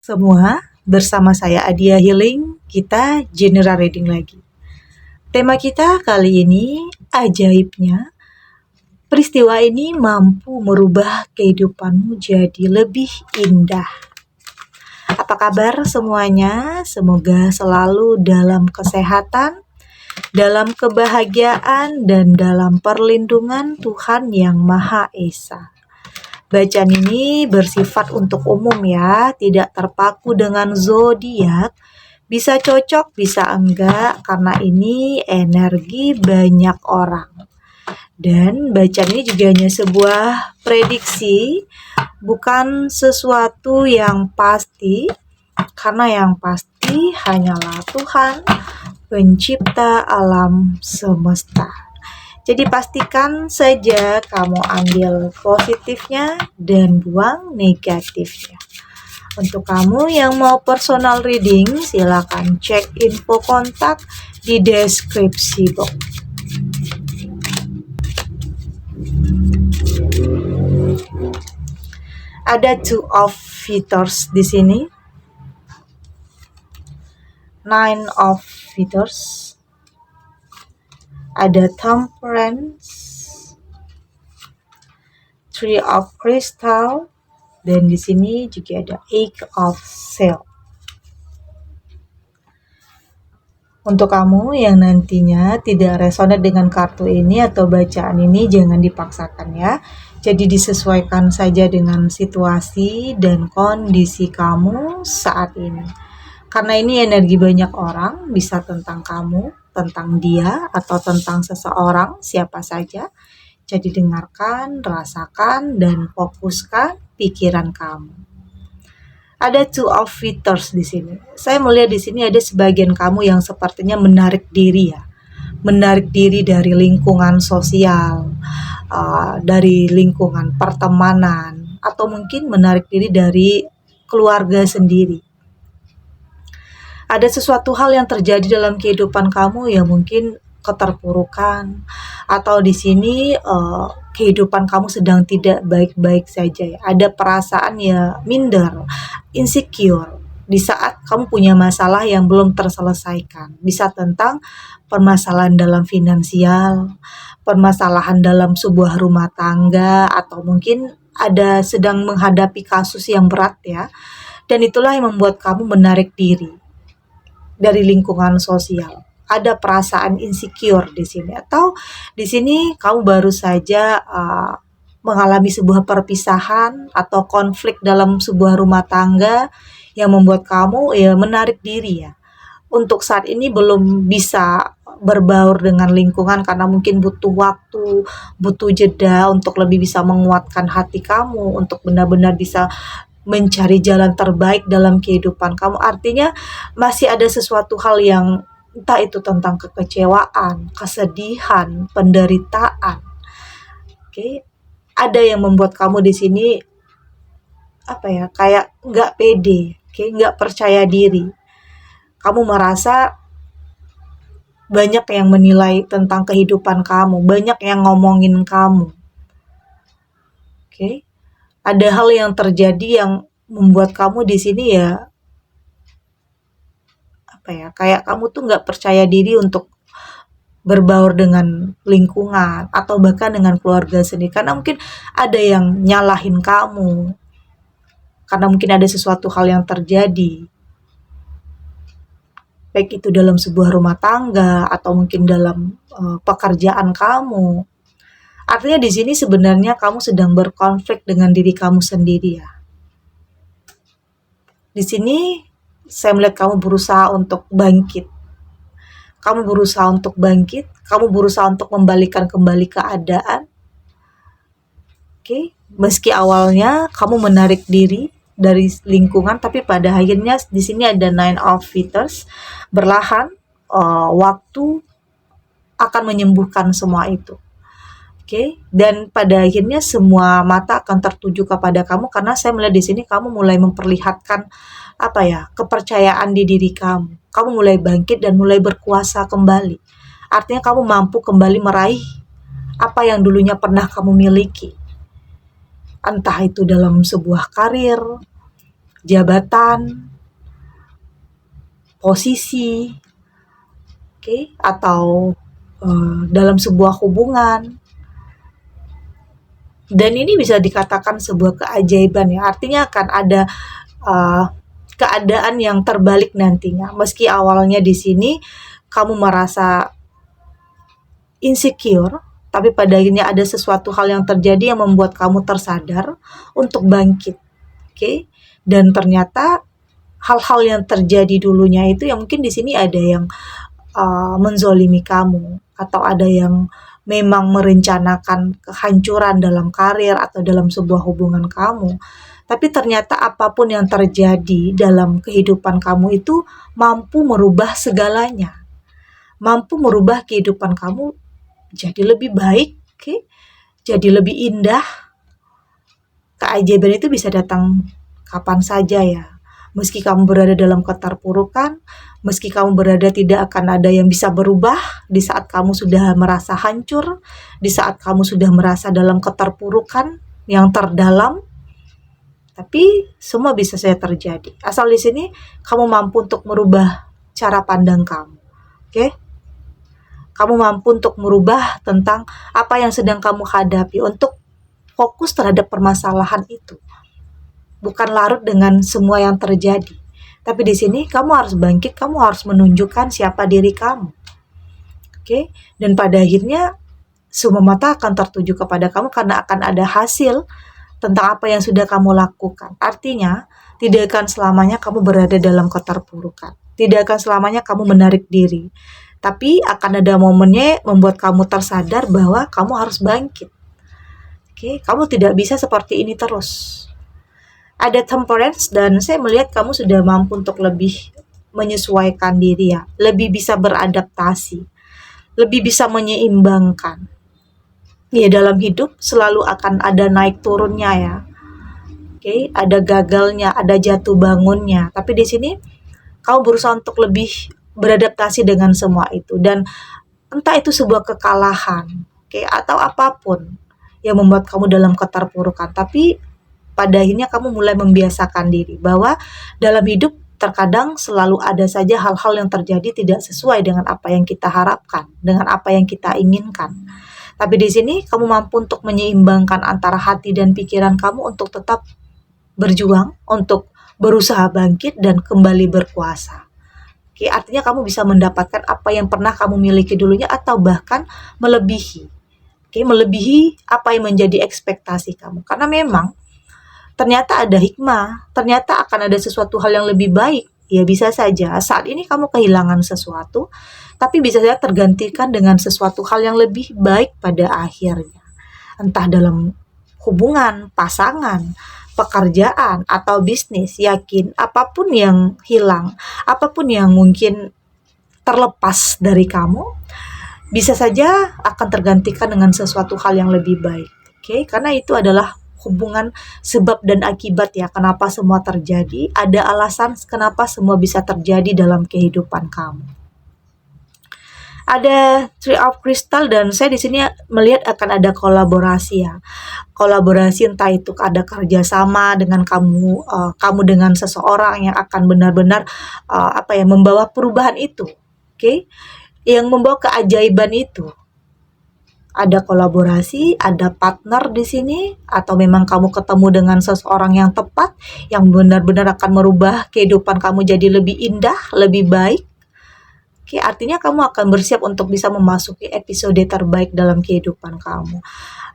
Semua, bersama saya Adia Healing, kita general reading lagi. Tema kita kali ini, ajaibnya, peristiwa ini mampu merubah kehidupanmu jadi lebih indah. Apa kabar semuanya? Semoga selalu dalam kesehatan, dalam kebahagiaan, dan dalam perlindungan Tuhan Yang Maha Esa. Bacaan ini bersifat untuk umum ya, tidak terpaku dengan zodiak. Bisa cocok, bisa enggak, karena ini energi banyak orang. Dan bacaan ini juga hanya sebuah prediksi, bukan sesuatu yang pasti, karena yang pasti hanyalah Tuhan, pencipta alam semesta. Jadi pastikan saja kamu ambil positifnya dan buang negatifnya. Untuk kamu yang mau personal reading, silakan cek info kontak di deskripsi box. Ada two of Feathers di sini. Nine of Feathers. Ada Temperance, Three of Crystal, dan di sini juga ada Eight of Sail. Untuk kamu yang nantinya tidak resonate dengan kartu ini atau bacaan ini, jangan dipaksakan ya. Jadi disesuaikan saja dengan situasi dan kondisi kamu saat ini. Karena ini energi banyak orang, bisa tentang kamu, tentang dia, atau tentang seseorang, siapa saja. Jadi dengarkan, rasakan, dan fokuskan pikiran kamu. Ada two of Feathers di sini. Saya melihat di sini ada sebagian kamu yang sepertinya menarik diri ya. Menarik diri dari lingkungan sosial, dari lingkungan pertemanan, atau mungkin menarik diri dari keluarga sendiri. Ada sesuatu hal yang terjadi dalam kehidupan kamu yang mungkin keterpurukan, atau di sini kehidupan kamu sedang tidak baik-baik saja ya. Ada perasaan ya minder, insecure di saat kamu punya masalah yang belum terselesaikan. Bisa tentang permasalahan dalam finansial, permasalahan dalam sebuah rumah tangga, atau mungkin ada sedang menghadapi kasus yang berat ya. Dan itulah yang membuat kamu menarik diri dari lingkungan sosial. Ada perasaan insecure di sini, atau di sini kamu baru saja mengalami sebuah perpisahan atau konflik dalam sebuah rumah tangga yang membuat kamu ya menarik diri ya. Untuk saat ini belum bisa berbaur dengan lingkungan karena mungkin butuh waktu, butuh jeda untuk lebih bisa menguatkan hati kamu, untuk benar-benar bisa mencari jalan terbaik dalam kehidupan kamu. Artinya masih ada sesuatu hal yang entah itu tentang kekecewaan, kesedihan, penderitaan. Oke. Ada yang membuat kamu di sini kayak nggak pede, nggak percaya diri. Kamu merasa banyak yang menilai tentang kehidupan kamu, banyak yang ngomongin kamu. Oke. Ada hal yang terjadi yang membuat kamu di sini ya kayak kamu tuh nggak percaya diri untuk berbaur dengan lingkungan atau bahkan dengan keluarga sendiri, karena mungkin ada yang nyalahin kamu, karena mungkin ada sesuatu hal yang terjadi, baik itu dalam sebuah rumah tangga atau mungkin dalam pekerjaan kamu. Artinya di sini sebenarnya kamu sedang berkonflik dengan diri kamu sendiri ya. Di sini saya melihat kamu berusaha untuk bangkit. Kamu berusaha untuk bangkit, kamu berusaha untuk membalikan kembali keadaan. Oke, meski awalnya kamu menarik diri dari lingkungan, tapi pada akhirnya di sini ada Nine of Feathers. Berlahan waktu akan menyembuhkan semua itu. Oke, dan pada akhirnya semua mata akan tertuju kepada kamu, karena saya melihat di sini kamu mulai memperlihatkan kepercayaan di diri kamu. Kamu mulai bangkit dan mulai berkuasa kembali. Artinya kamu mampu kembali meraih apa yang dulunya pernah kamu miliki. Entah itu dalam sebuah karir, jabatan, posisi, atau dalam sebuah hubungan. Dan ini bisa dikatakan sebuah keajaiban ya, artinya akan ada keadaan yang terbalik nantinya. Meski awalnya di sini kamu merasa insecure, tapi pada akhirnya ada sesuatu hal yang terjadi yang membuat kamu tersadar untuk bangkit. Dan ternyata hal-hal yang terjadi dulunya itu yang mungkin di sini ada yang menzolimi kamu, atau ada yang memang merencanakan kehancuran dalam karir atau dalam sebuah hubungan kamu. Tapi ternyata apapun yang terjadi dalam kehidupan kamu itu mampu merubah segalanya. Mampu merubah kehidupan kamu jadi lebih baik, jadi lebih indah. Keajaiban itu bisa datang kapan saja ya. Meski kamu berada dalam keterpurukan, meski kamu berada tidak akan ada yang bisa berubah di saat kamu sudah merasa hancur, di saat kamu sudah merasa dalam keterpurukan yang terdalam. Tapi semua bisa saja terjadi. Asal di sini kamu mampu untuk merubah cara pandang kamu. Kamu mampu untuk merubah tentang apa yang sedang kamu hadapi, untuk fokus terhadap permasalahan itu. Bukan larut dengan semua yang terjadi. Tapi di sini kamu harus bangkit, kamu harus menunjukkan siapa diri kamu. Dan pada akhirnya semua mata akan tertuju kepada kamu karena akan ada hasil tentang apa yang sudah kamu lakukan. Artinya, tidak akan selamanya kamu berada dalam keterpurukan. Tidak akan selamanya kamu menarik diri. Tapi akan ada momennya membuat kamu tersadar bahwa kamu harus bangkit. Kamu tidak bisa seperti ini terus. Ada temperance, dan saya melihat kamu sudah mampu untuk lebih menyesuaikan diri ya. Lebih bisa beradaptasi. Lebih bisa menyeimbangkan. Ya, dalam hidup selalu akan ada naik turunnya ya. Ada gagalnya, ada jatuh bangunnya. Tapi di sini kamu berusaha untuk lebih beradaptasi dengan semua itu, dan entah itu sebuah kekalahan, atau apapun yang membuat kamu dalam keterpurukan. Tapi pada akhirnya kamu mulai membiasakan diri bahwa dalam hidup terkadang selalu ada saja hal-hal yang terjadi tidak sesuai dengan apa yang kita harapkan, dengan apa yang kita inginkan. Tapi di sini kamu mampu untuk menyeimbangkan antara hati dan pikiran kamu untuk tetap berjuang, untuk berusaha bangkit dan kembali berkuasa. Artinya kamu bisa mendapatkan apa yang pernah kamu miliki dulunya, atau bahkan melebihi. Melebihi apa yang menjadi ekspektasi kamu. Karena memang ternyata ada hikmah, ternyata akan ada sesuatu hal yang lebih baik. Ya bisa saja saat ini kamu kehilangan sesuatu, tapi bisa saja tergantikan dengan sesuatu hal yang lebih baik pada akhirnya. Entah dalam hubungan, pasangan, pekerjaan, atau bisnis. Yakin apapun yang hilang, apapun yang mungkin terlepas dari kamu, bisa saja akan tergantikan dengan sesuatu hal yang lebih baik. Karena itu adalah hubungan sebab dan akibat ya, kenapa semua terjadi. Ada alasan kenapa semua bisa terjadi dalam kehidupan kamu. Ada Three of Crystal, dan saya di sini melihat akan ada kolaborasi ya. Kolaborasi entah itu ada kerjasama dengan kamu dengan seseorang yang akan benar-benar membawa perubahan itu. Yang membawa keajaiban itu. Ada kolaborasi, ada partner di sini, atau memang kamu ketemu dengan seseorang yang tepat, yang benar-benar akan merubah kehidupan kamu jadi lebih indah, lebih baik. Artinya kamu akan bersiap untuk bisa memasuki episode terbaik dalam kehidupan kamu.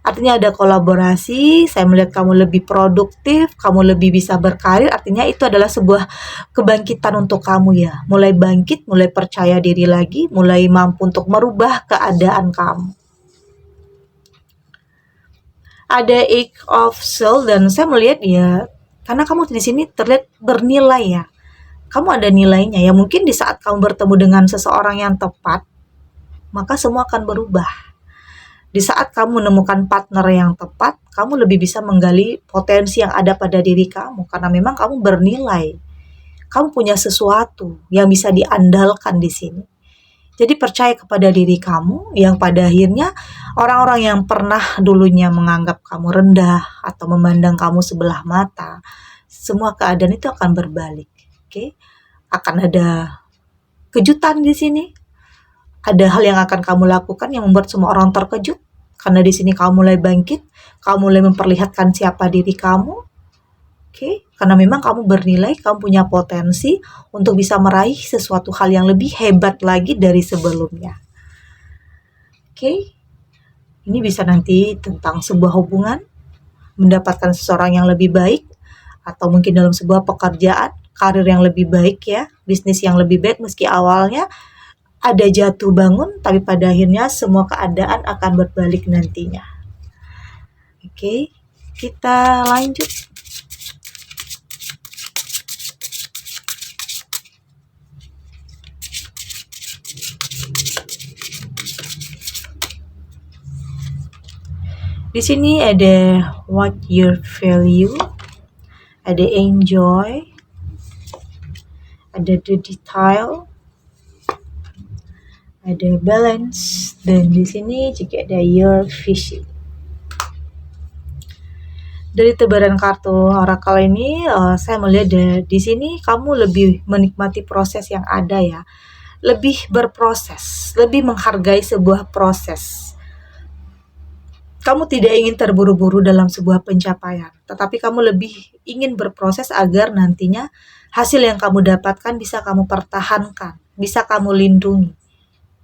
Artinya ada kolaborasi, saya melihat kamu lebih produktif, kamu lebih bisa berkarir, artinya itu adalah sebuah kebangkitan untuk kamu ya. Mulai bangkit, mulai percaya diri lagi, mulai mampu untuk merubah keadaan kamu. Ada Eight of Soul, dan saya melihat ya, karena kamu di sini terlihat bernilai ya. Kamu ada nilainya ya. Mungkin di saat kamu bertemu dengan seseorang yang tepat, maka semua akan berubah. Di saat kamu menemukan partner yang tepat, kamu lebih bisa menggali potensi yang ada pada diri kamu, karena memang kamu bernilai. Kamu punya sesuatu yang bisa diandalkan di sini. Jadi percaya kepada diri kamu, yang pada akhirnya orang-orang yang pernah dulunya menganggap kamu rendah atau memandang kamu sebelah mata, semua keadaan itu akan berbalik. Oke, akan ada kejutan di sini. Ada hal yang akan kamu lakukan yang membuat semua orang terkejut. Karena di sini kamu mulai bangkit, kamu mulai memperlihatkan siapa diri kamu. Oke, karena memang kamu bernilai, kamu punya potensi untuk bisa meraih sesuatu hal yang lebih hebat lagi dari sebelumnya. Oke, ini bisa nanti tentang sebuah hubungan, mendapatkan seseorang yang lebih baik, atau mungkin dalam sebuah pekerjaan, karir yang lebih baik ya, bisnis yang lebih baik meski awalnya ada jatuh bangun, tapi pada akhirnya semua keadaan akan berbalik nantinya. Oke, kita lanjut. Di sini ada what your value, ada enjoy, ada the detail, ada balance, dan di sini juga ada your vision. Dari tebaran kartu oracle ini, saya melihat di sini kamu lebih menikmati proses yang ada ya, lebih berproses, lebih menghargai sebuah proses. Kamu tidak ingin terburu-buru dalam sebuah pencapaian, tetapi kamu lebih ingin berproses agar nantinya hasil yang kamu dapatkan bisa kamu pertahankan, bisa kamu lindungi.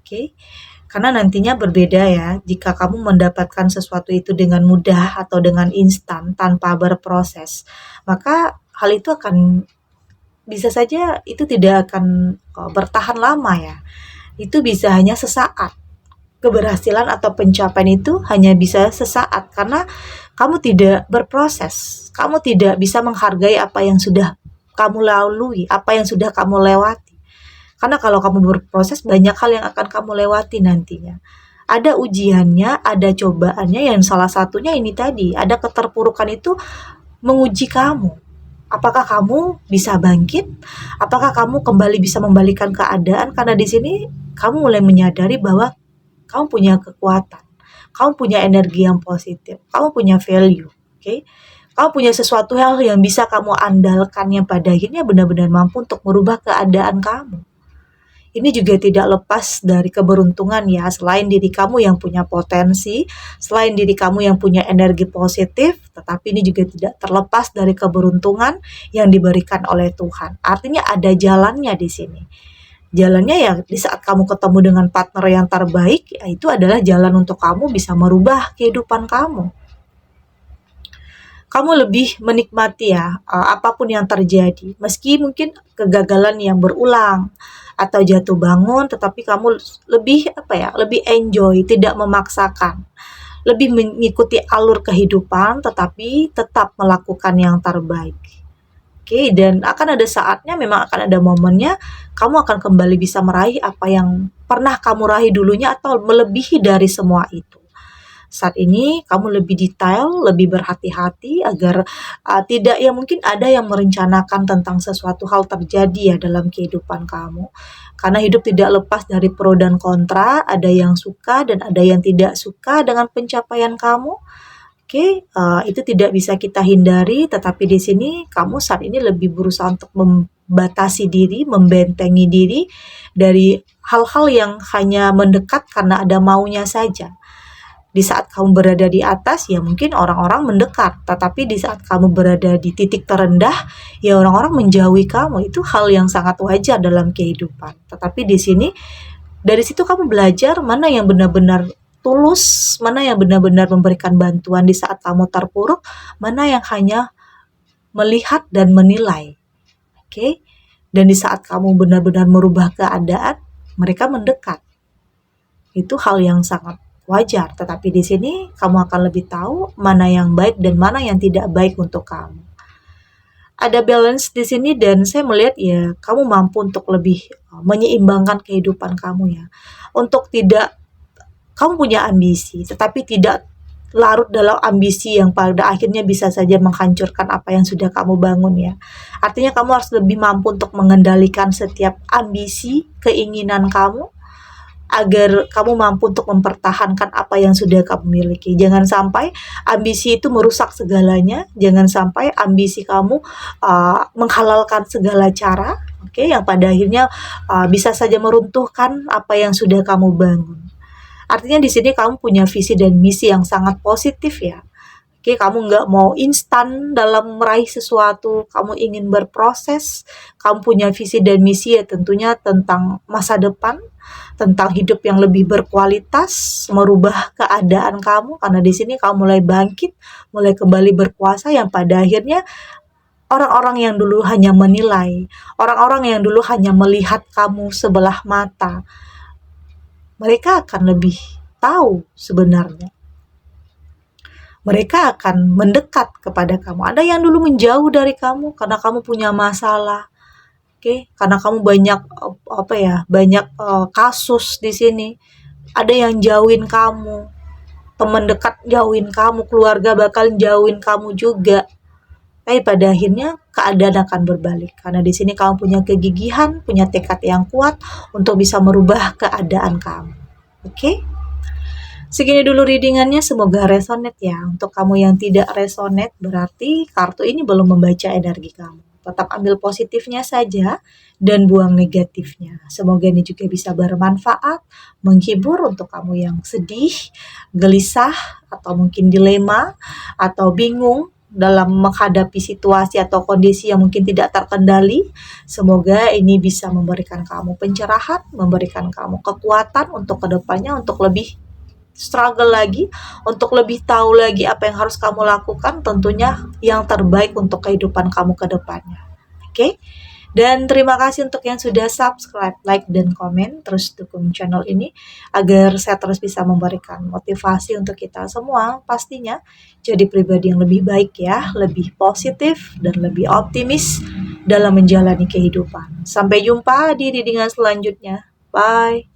Oke? Karena nantinya berbeda ya, jika kamu mendapatkan sesuatu itu dengan mudah atau dengan instan tanpa berproses, maka hal itu akan bisa saja itu tidak akan bertahan lama ya. Itu bisa hanya sesaat. Keberhasilan atau pencapaian itu hanya bisa sesaat karena kamu tidak berproses. Kamu tidak bisa menghargai apa yang sudah kamu lalui, apa yang sudah kamu lewati. Karena kalau kamu berproses, banyak hal yang akan kamu lewati nantinya. Ada ujiannya, ada cobaannya, yang salah satunya ini tadi, ada keterpurukan itu menguji kamu. Apakah kamu bisa bangkit? Apakah kamu kembali bisa membalikan keadaan? Karena di sini kamu mulai menyadari bahwa kamu punya kekuatan, kamu punya energi yang positif, kamu punya value, oke? Kamu punya sesuatu hal yang bisa kamu andalkan yang pada akhirnya benar-benar mampu untuk merubah keadaan kamu. Ini juga tidak lepas dari keberuntungan ya, selain diri kamu yang punya potensi, selain diri kamu yang punya energi positif, tetapi ini juga tidak terlepas dari keberuntungan yang diberikan oleh Tuhan. Artinya ada jalannya di sini. Jalannya ya di saat kamu ketemu dengan partner yang terbaik, ya itu adalah jalan untuk kamu bisa merubah kehidupan kamu. Kamu lebih menikmati ya apapun yang terjadi, meski mungkin kegagalan yang berulang atau jatuh bangun, tetapi kamu lebih lebih enjoy, tidak memaksakan, lebih mengikuti alur kehidupan, tetapi tetap melakukan yang terbaik. Oke, dan akan ada saatnya, memang akan ada momennya, kamu akan kembali bisa meraih apa yang pernah kamu raih dulunya atau melebihi dari semua itu. Saat ini kamu lebih detail, lebih berhati-hati agar tidak ya mungkin ada yang merencanakan tentang sesuatu hal terjadi ya dalam kehidupan kamu. Karena hidup tidak lepas dari pro dan kontra, ada yang suka dan ada yang tidak suka dengan pencapaian kamu. Oke, itu tidak bisa kita hindari, tetapi di sini kamu saat ini lebih berusaha untuk membatasi diri, membentengi diri dari hal-hal yang hanya mendekat karena ada maunya saja. Di saat kamu berada di atas, ya mungkin orang-orang mendekat. Tetapi di saat kamu berada di titik terendah, ya orang-orang menjauhi kamu. Itu hal yang sangat wajar dalam kehidupan. Tetapi di sini, dari situ kamu belajar mana yang benar-benar tulus, mana yang benar-benar memberikan bantuan di saat kamu terpuruk, mana yang hanya melihat dan menilai. Oke? Dan di saat kamu benar-benar merubah keadaan, mereka mendekat. Itu hal yang sangat wajar, tetapi di sini kamu akan lebih tahu mana yang baik dan mana yang tidak baik untuk kamu. Ada balance di sini dan saya melihat ya kamu mampu untuk lebih menyeimbangkan kehidupan kamu ya. Untuk tidak kamu punya ambisi, tetapi tidak larut dalam ambisi yang pada akhirnya bisa saja menghancurkan apa yang sudah kamu bangun ya. Artinya kamu harus lebih mampu untuk mengendalikan setiap ambisi, keinginan kamu agar kamu mampu untuk mempertahankan apa yang sudah kamu miliki. Jangan sampai ambisi itu merusak segalanya, jangan sampai ambisi kamu menghalalkan segala cara, yang pada akhirnya bisa saja meruntuhkan apa yang sudah kamu bangun. Artinya di sini kamu punya visi dan misi yang sangat positif ya. Kamu nggak mau instan dalam meraih sesuatu, kamu ingin berproses, kamu punya visi dan misi ya tentunya tentang masa depan, tentang hidup yang lebih berkualitas, merubah keadaan kamu, karena di sini kamu mulai bangkit, mulai kembali berkuasa yang pada akhirnya orang-orang yang dulu hanya menilai, orang-orang yang dulu hanya melihat kamu sebelah mata, mereka akan lebih tahu sebenarnya. Mereka akan mendekat kepada kamu. Ada yang dulu menjauh dari kamu karena kamu punya masalah. Karena kamu banyak kasus di sini. Ada yang jauhin kamu. Teman dekat jauhin kamu, keluarga bakal jauhin kamu juga. Tapi pada akhirnya keadaan akan berbalik. Karena di sini kamu punya kegigihan, punya tekad yang kuat untuk bisa merubah keadaan kamu. Segini dulu readingannya, semoga resonate ya. Untuk kamu yang tidak resonate, berarti kartu ini belum membaca energi kamu. Tetap ambil positifnya saja dan buang negatifnya. Semoga ini juga bisa bermanfaat, menghibur untuk kamu yang sedih, gelisah, atau mungkin dilema, atau bingung dalam menghadapi situasi atau kondisi yang mungkin tidak terkendali. Semoga ini bisa memberikan kamu pencerahan, memberikan kamu kekuatan untuk kedepannya, untuk lebih struggle lagi, untuk lebih tahu lagi apa yang harus kamu lakukan, tentunya yang terbaik untuk kehidupan kamu ke depannya. Dan terima kasih untuk yang sudah subscribe, like, dan komen. Terus dukung channel ini agar saya terus bisa memberikan motivasi untuk kita semua, pastinya jadi pribadi yang lebih baik ya, lebih positif dan lebih optimis dalam menjalani kehidupan. Sampai jumpa di readingan selanjutnya. Bye.